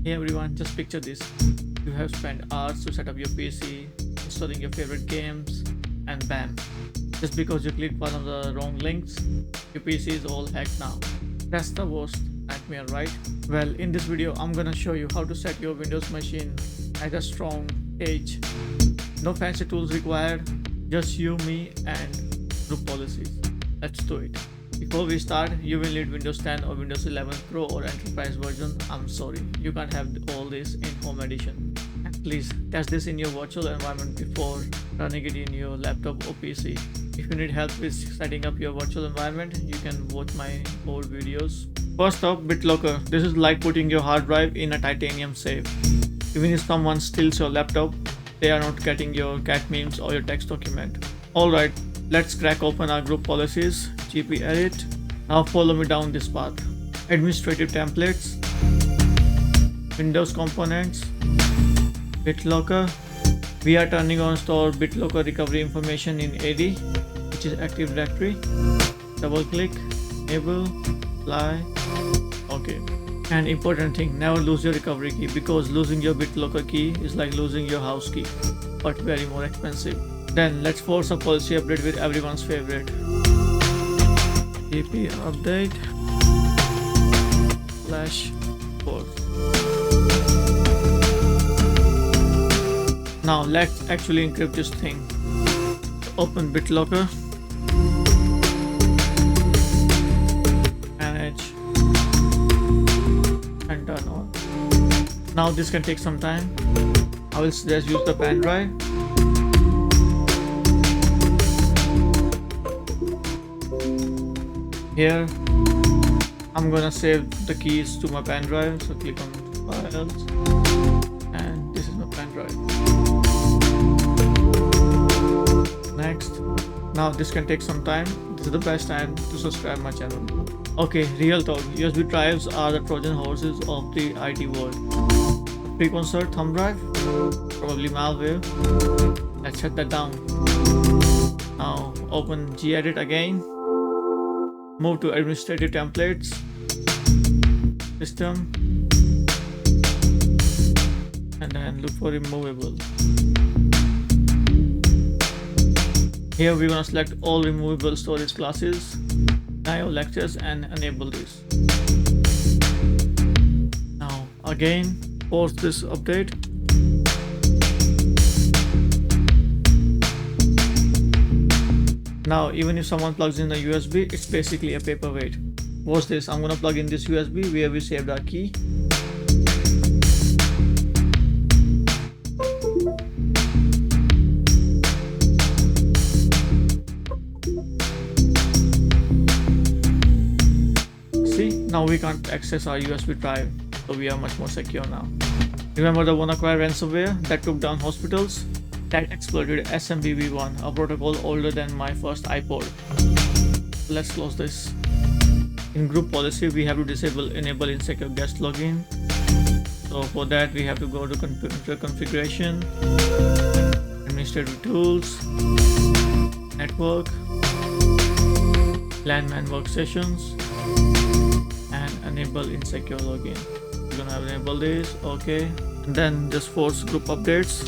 Hey everyone, just picture this. You have spent hours to set up your PC, installing your favorite games, and bam, just because you clicked one of the wrong links, your PC is all hacked now. That's the worst nightmare, right? Well, in this video, I'm gonna show you how to set your Windows machine at a strong edge. No fancy tools required, just you, me, and group policies. Let's do it. Before we start, you will need Windows 10 or Windows 11 Pro or Enterprise version. I'm sorry, you can't have all this in Home Edition. And please test this in your virtual environment before running it in your laptop or PC. If you need help with setting up your virtual environment, you can watch my old videos. First up, BitLocker. This is like putting your hard drive in a titanium safe. Even if someone steals your laptop, they are not getting your cat memes or your text document. Alright, let's crack open our group policies. GP edit. Now follow me down this path. Administrative templates, Windows components, BitLocker. We are turning on store BitLocker recovery information in AD, which is Active Directory. Double click, enable, apply. Okay. An important thing, never lose your recovery key, because losing your BitLocker key is like losing your house key, but very more expensive. Then let's force a policy update with everyone's favorite. GP update /force. Now let's actually encrypt this thing. Open BitLocker, manage, and turn on. Now this can take some time. I will suggest use the pen drive. Here I'm gonna save the keys to my pen drive, so click on files, and this is my pen drive. Next. Now this can take some time. This is the best time to subscribe my channel. Okay, real talk, USB drives are the Trojan horses of the IT world. Pre-concert thumb drive, probably malware. Let's shut that down. Now open gedit again. Move to administrative templates, system, and then look for removable. Here we're gonna select all removable storage classes, IO lectures, and enable this. Now again, force this update. Now even if someone plugs in a USB, it's basically a paperweight. Watch this, I'm gonna plug in this USB where we saved our key. See, now we can't access our USB drive, so we are much more secure now. Remember the WannaCry ransomware that took down hospitals? That exploited SMBV1, a protocol older than my first iPod. Let's close this. In group policy, we have to disable enable insecure guest login. So for that, we have to go to configuration, administrative tools, network, LAN-man workstations, and enable insecure login. We're gonna enable this, okay. And then just force group updates.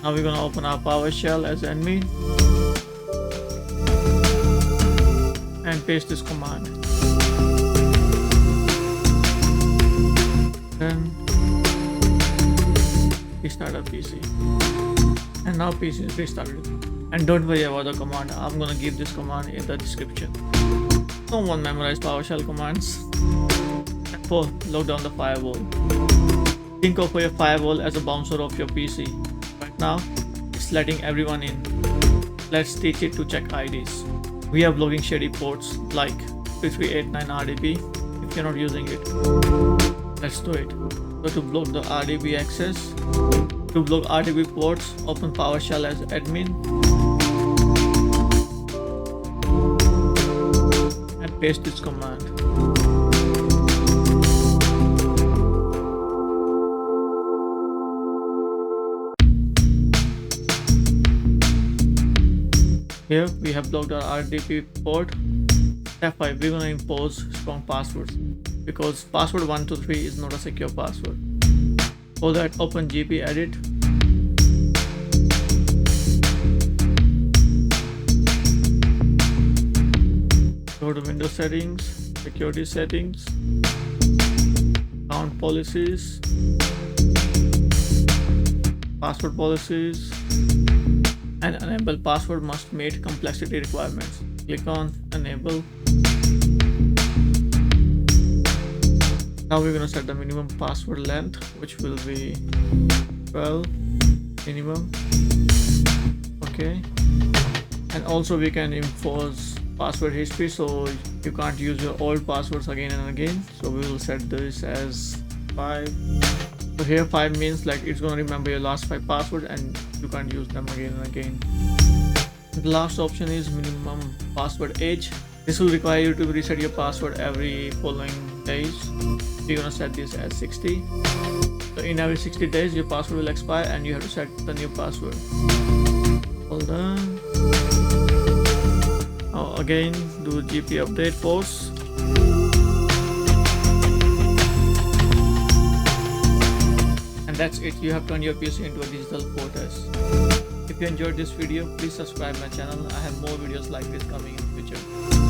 Now we're gonna open our PowerShell as admin and paste this command. Then restart our PC. And now PC is restarted. And don't worry about the command, I'm gonna give this command in the description. Don't want to memorize PowerShell commands. Step 4. Lock down the firewall. Think of your firewall as a bouncer of your PC. Now it's letting everyone in. Let's teach it to check IDs. We are blocking shady ports like 3389 RDP if you're not using it. Let's do it. So to block the RDP access, to block RDP ports, open PowerShell as admin and paste this command. Here we have blocked our RDP port. Step 5, we're gonna impose strong passwords because password 123 is not a secure password. For that, open GP edit. Go to Windows settings, security settings, account policies, password policies, and enable password must meet complexity requirements. Click on enable. Now we're going to set the minimum password length, which will be 12 minimum. Okay. And also we can enforce password history, so you can't use your old passwords again and again. So we will set this as 5. So here 5 means like it's going to remember your last 5 passwords and you can't use them again and again. The last option is minimum password age. This will require you to reset your password every following days. We're gonna set this as 60. So in every 60 days your password will expire and you have to set the new password. Hold on. Now again do GP update pause. And that's it. You have turned your PC into a digital fortress. If you enjoyed this video, please subscribe my channel. I have more videos like this coming in future.